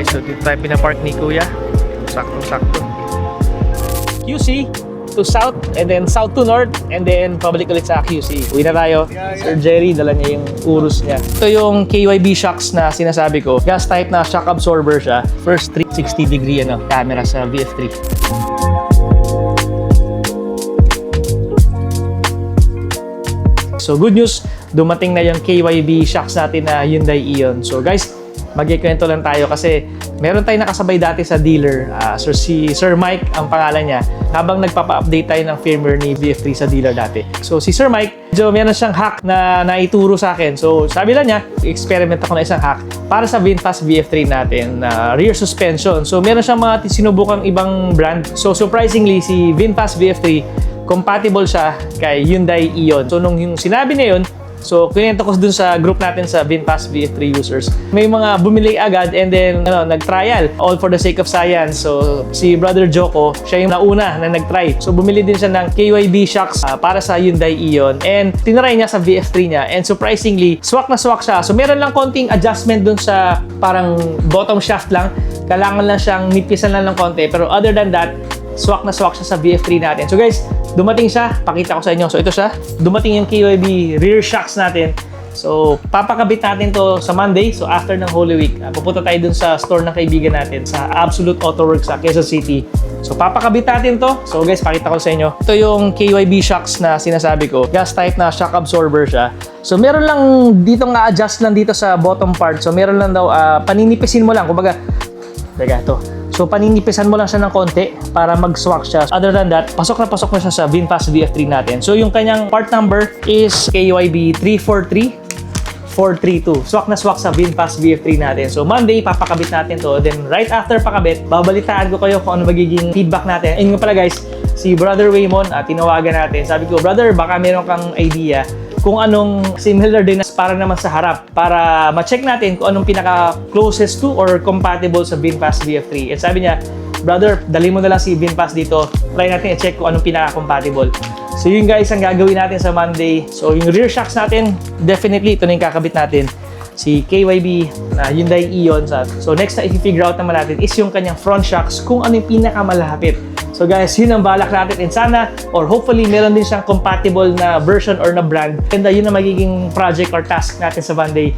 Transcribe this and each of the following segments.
guys, so dito tayo pinapark ni Kuya. Saktong-sakto. QC to south, and then south to north, and then pabalik ulit sa QC. Uwi na tayo. Sir Jerry, dala niya yung Urus niya. Ito yung KYB shocks na sinasabi ko. Gas type na shock absorber siya. First 360 degree camera sa VF3. So good news, dumating na yung KYB shocks natin na Hyundai Eon. So guys, magkikwento lang tayo kasi meron tayong nakasabay dati sa dealer. So si Sir Mike ang pangalan niya, habang nagpapa-update tayo ng firmware ni VF3 sa dealer dati. So si Sir Mike, medyo meron siyang hack na naituro sa akin. So sabi lang niya, experiment ako na isang hack para sa VinFast VF3 natin na rear suspension. So meron siyang mga sinubukang ibang brand. So surprisingly, si VinFast VF3 compatible siya kay Hyundai Eon. So nung yung sinabi niya yun, so kinento ko dun sa group natin sa VinFast VF3 users. May mga bumili agad and then nag-trial, all for the sake of science. So si Brother Joko, siya yung nauna na nag-try. So bumili din siya ng KYB shocks para sa Hyundai Eon, and tinry niya sa VF3 niya, and surprisingly swak na swak siya. So meron lang konting adjustment dun sa parang bottom shaft lang. Kailangan lang siyang nipisan lang ng konti, pero other than that, swak na swak siya sa VF3 natin. So guys, dumating siya, pakita ko sa inyo. So ito siya, dumating yung KYB rear shocks natin. So papakabit natin to sa Monday. So after ng Holy Week, pupunta tayo dun sa store ng kaibigan natin sa Absolute Auto Works sa Quezon City. So papakabit natin to. So guys, pakita ko sa inyo. Ito yung KYB shocks na sinasabi ko. Gas type na shock absorber siya. So meron lang dito nga adjust lang dito sa bottom part. So meron lang daw, paninipisin mo lang. Kumbaga, teka to. So paninipisan mo lang siya ng konti para mag-swak siya. Other than that, pasok na siya sa VinFast VF3 natin. So yung kanyang part number is KYB 343432. Swak na swak sa VinFast VF3 natin. So Monday, papakabit natin to. Then right after pakabit, babalitaan ko kayo kung ano magiging feedback natin. And nga pala guys, si Brother Waymon, tinawagan natin. Sabi ko, brother, baka meron kang idea kung anong similar din para naman sa harap, para ma-check natin kung anong pinaka closest to or compatible sa VinFast VF3. And sabi niya, brother, dali mo na lang si VinFast dito, try natin i-check kung anong pinaka compatible. So yun guys ang gagawin natin sa Monday. So yung rear shocks natin, definitely ito na yung kakabit natin, si KYB na Hyundai Eon. So next na i-figure out naman natin is yung kanyang front shocks, kung ano yung pinakamalapit. So guys, yun ang balak natin, and sana or hopefully meron din siyang compatible na version or na brand, and yun ang magiging project or task natin sa Monday.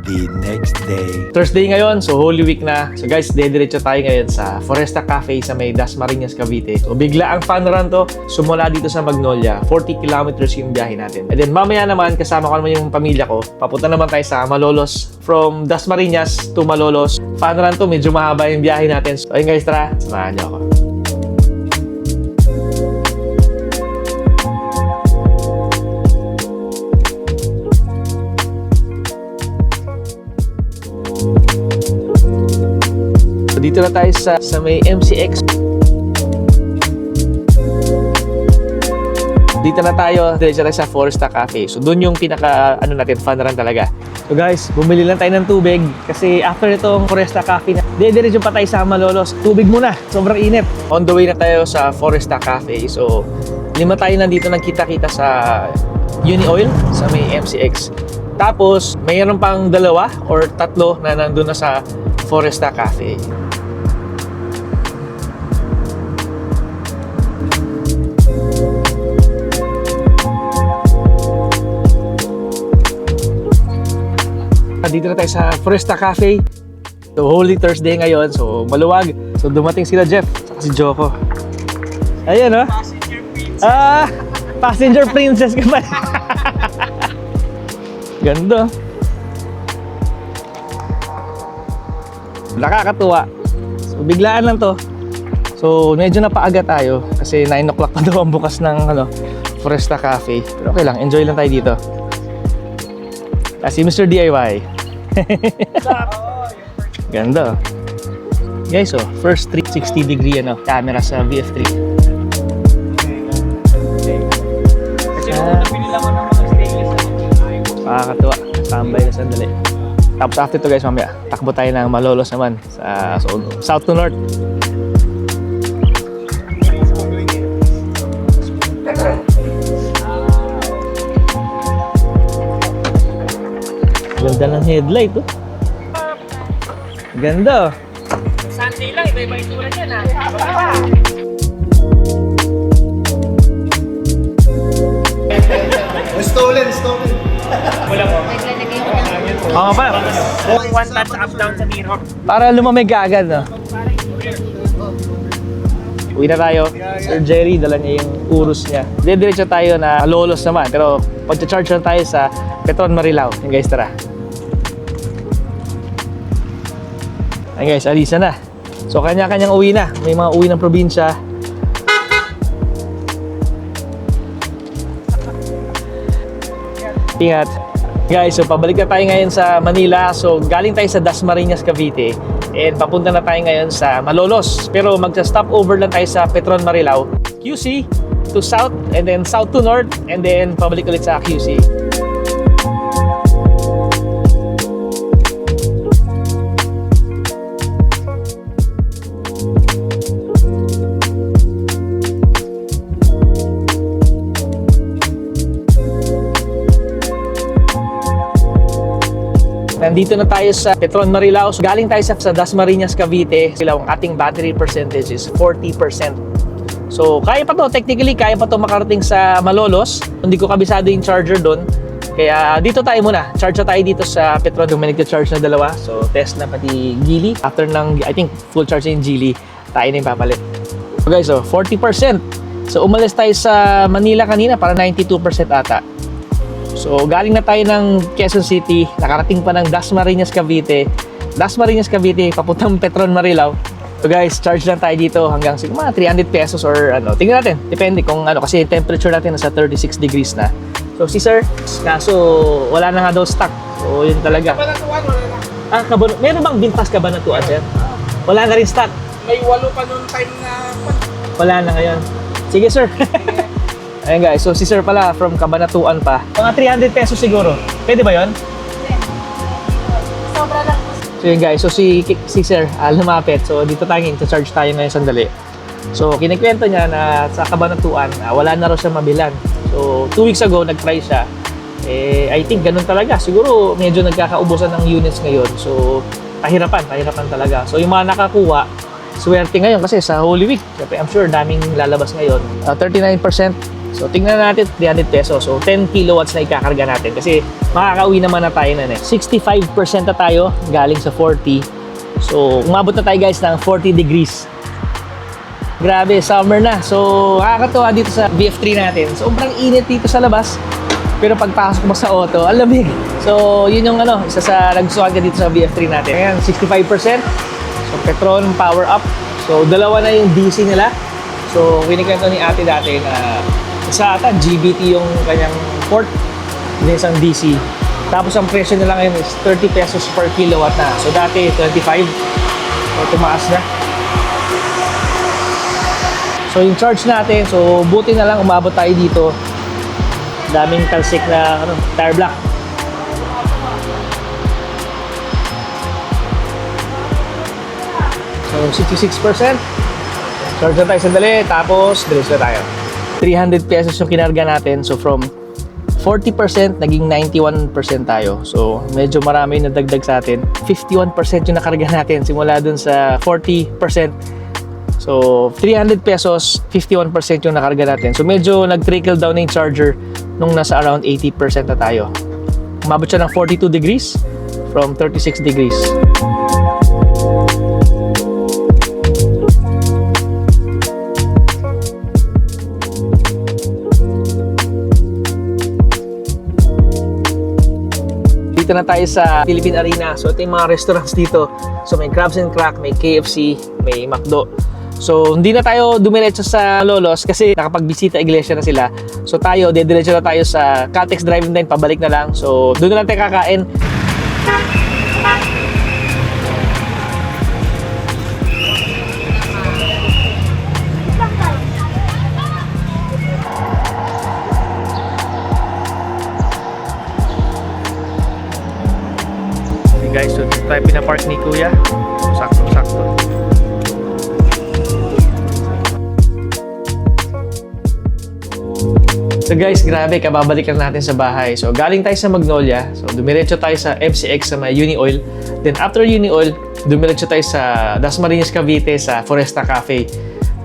The next day. Thursday ngayon, so Holy Week na. So guys, dediretso tayo ngayon sa Foresta Cafe sa may Dasmariñas, Cavite. So bigla ang fun run to. Sumula dito sa Magnolia, 40 kilometers yung biyahe natin. And then mamaya naman, kasama ko naman yung pamilya ko, papunta naman tayo sa Malolos. From Dasmariñas to Malolos. Fun run to, medyo mahaba yung biyahe natin. So ayun guys, tara, samahan niyo ako. Dito na tayo sa may MCX. Dito na tayo, diretso tayo sa Foresta Cafe. So doon yung pinaka natin, fun run talaga. So guys, bumili lang tayo ng tubig kasi after itong Foresta Cafe na, diretso pa tayo sa Malolos. Tubig muna, sobrang init. On the way na tayo sa Foresta Cafe. So 5 tayo nandito nagkita-kita sa Uni Oil sa may MCX. Tapos mayroon pang 2 or 3 na nandun na sa Foresta Cafe. Dito na tayo sa Foresta Cafe. So Holy Thursday ngayon, so maluwag. So dumating sila Jeff, saka si Joko. Ayan oh. Passenger princess. Passenger princess ka ba? Ganda. Nakakatuwa. So biglaan lang to. So medyo napaaga tayo kasi 9 o'clock pa daw ang bukas ng Foresta Cafe. Pero okay lang, enjoy lang tayo dito. Si Mr. DIY. Ganda. Guys, first 360 degree camera sa VF3. Kasi kung nabili lang ako ng mga stainless Nakakatuwa. Tambay na sandali. Tapos after to guys, mamaya takbo tayo ng Malolos naman sa south to north. Ganda ng headlight oh. Ganda. Iba-iba itsura niyan ha. Stolen. Wala po. Naglalagay ko ng Oo pa. One touch up down sa mirror. Para lumamig ka agad, no? Uwi na tayo. Sir Jerry, dala niya yung urus niya. Diretso tayo na Lolos naman. Pero pag-charge lang tayo sa Petron Marilao. Yung guys, tara. Ayun guys, alisa na. So kanya-kanyang uwi na. May mga uwi ng probinsya. Ingat. Guys, so pabalik na tayo ngayon sa Manila. So galing tayo sa Dasmariñas, Cavite. And papunta na tayo ngayon sa Malolos. Pero magsa-stop over lang tayo sa Petron Marilao. QC to south and then south to north and then pabalik ulit sa QC. Nandito na tayo sa Petron Marilao. So, galing tayo sa Dasmariñas, Cavite. Sila ang ating battery percentage is 40%. So, kaya pa to. Technically, kaya pa to makarating sa Malolos. Hindi ko kabisado yung charger doon. Kaya dito tayo muna. Charge na tayo dito sa Petron. Yung may nagka-charge na dalawa. So, test na pati Geely. After ng, I think, full charge na yung Geely, tayo na yung papalit. So guys, so 40%. So, umalis tayo sa Manila kanina para 92% ata. So, galing na tayo ng Quezon City, nakarating pa ng Dasmariñas, Cavite. Dasmariñas, Cavite, papuntang Petron Marilao. So guys, charge lang tayo dito hanggang siguro mga 300 pesos or ano. Tingnan natin, depende kung ano, kasi temperature natin nasa 36 degrees na. So si sir, kaso wala na nga daw stock. So yun talaga. Kabanatuan, wala na. Ah, meron bang bintas kabanatuan, sir? Wala na rin stock. May 8 pa noon time na... Wala na ngayon. Sige sir. Ayan guys, so si sir pala from Kabanatuan pa. Mga 300 pesos siguro. Pwede ba yon? sobra lang. So yun guys, so si sir lumapit. So dito tayo ngayon, charge tayo ngayon sandali. So kinikwento niya na sa Kabanatuan, wala na raw siya mabilan. So 2 weeks ago, nag-try siya. I think ganun talaga. Siguro medyo nagkakaubusan ng units ngayon. So pahirapan talaga. So yung mga nakakuha, swerte ngayon kasi sa Holy Week. Siyempre, I'm sure daming lalabas ngayon. 39%. So, tingnan natin 300 pesos. So, 10 kilowatts na ikakarga natin kasi makakauwi naman na tayo na 65% na tayo galing sa 40. So, umabot na tayo guys ng 40 degrees. Grabe, summer na. So, nakakatuwa dito sa BF3 natin. Sobrang init dito sa labas. Pero pagpasok mo sa auto, ang lamig. So, yun yung ano, isa sa nagustuhan ka dito sa BF3 natin. Ayan, 65%. So, Petron power up. So, dalawa na yung DC nila. So, kinikwento ni ate dati na isa ata, GBT yung kanyang port. Hindi isang DC. Tapos, ang presyo nila ngayon is 30 pesos per kilowatt na. So, dati 25. So, tumaas na. So, yung charge natin. So, buti na lang umabot tayo dito. Daming talsik na tire block. So, 66%. Charge na tayo sandali, tapos dilis na tayo. 300 pesos yung kinarga natin. So, from 40%, naging 91% tayo. So, medyo marami yung nadagdag sa atin. 51% yung nakarga natin simula dun sa 40%. So, 300 pesos, 51% yung nakarga natin. So, medyo nag-trickle down na yung charger nung nasa around 80% na tayo. Umabot siya ng 42 degrees from 36 degrees. Dito na tayo sa Philippine Arena. So, ito yung mga restaurants dito. So, may Crabs and Crack, may KFC, may McDo. So, hindi na tayo dumiretso sa Lolos kasi nakapagbisita iglesia na sila. So, tayo, dediretso na tayo sa Caltex Drive-In din, pabalik na lang. So, doon na lang tayo kakain. Guys, so dito tayo pinapark ni Kuya. Sakto-sakto. So guys, grabe, kababalikan natin sa bahay. So galing tayo sa Magnolia. So dumiretso tayo sa MCX sa may Uni Oil. Then after Uni Oil, dumiretso tayo sa Dasmariñas, Cavite sa Foresta Cafe.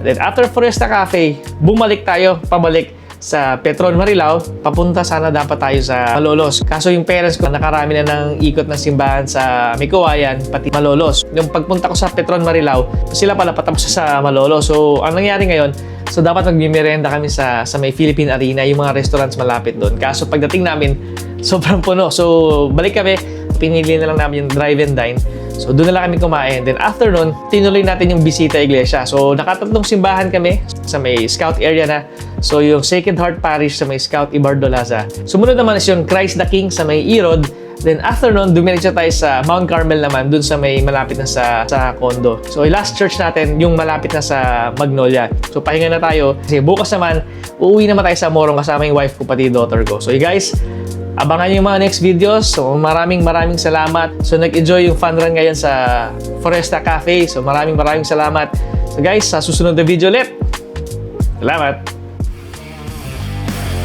Then after Foresta Cafe, bumalik tayo, pabalik sa Petron Marilao. Papunta sana dapat tayo sa Malolos. Kaso yung parents ko nakarami na ng ikot ng simbahan sa Mikawayan, pati Malolos. Yung pagpunta ko sa Petron Marilao, sila pala patapos sa Malolos. So ang nangyari ngayon, so dapat magbimerenda kami sa may Philippine Arena, yung mga restaurants malapit doon. Kaso pagdating namin, sobrang puno. So balik kami, pinili na lang namin yung drive and dine. So doon na lang kami kumain. Then after nun, tinuloy natin yung bisita iglesia. So nakatatlong simbahan kami sa may Scout area na. So yung Sacred Heart Parish sa may Scout Ibardolaza. Sumunod naman is yung Christ the King sa may Irod. Then after nun, dumiretso tayo sa Mount Carmel naman, dun sa may malapit na sa condo. So last church natin, yung malapit na sa Magnolia. So pahinga na tayo. Kasi bukas naman, uuwi naman tayo sa Morong kasama yung wife ko pati daughter ko. So guys, abangan yung mga next videos. So maraming salamat. So nag-enjoy yung fun run ngayon sa Foresta Cafe. So maraming salamat. So guys, sa susunod na video ulit. Salamat!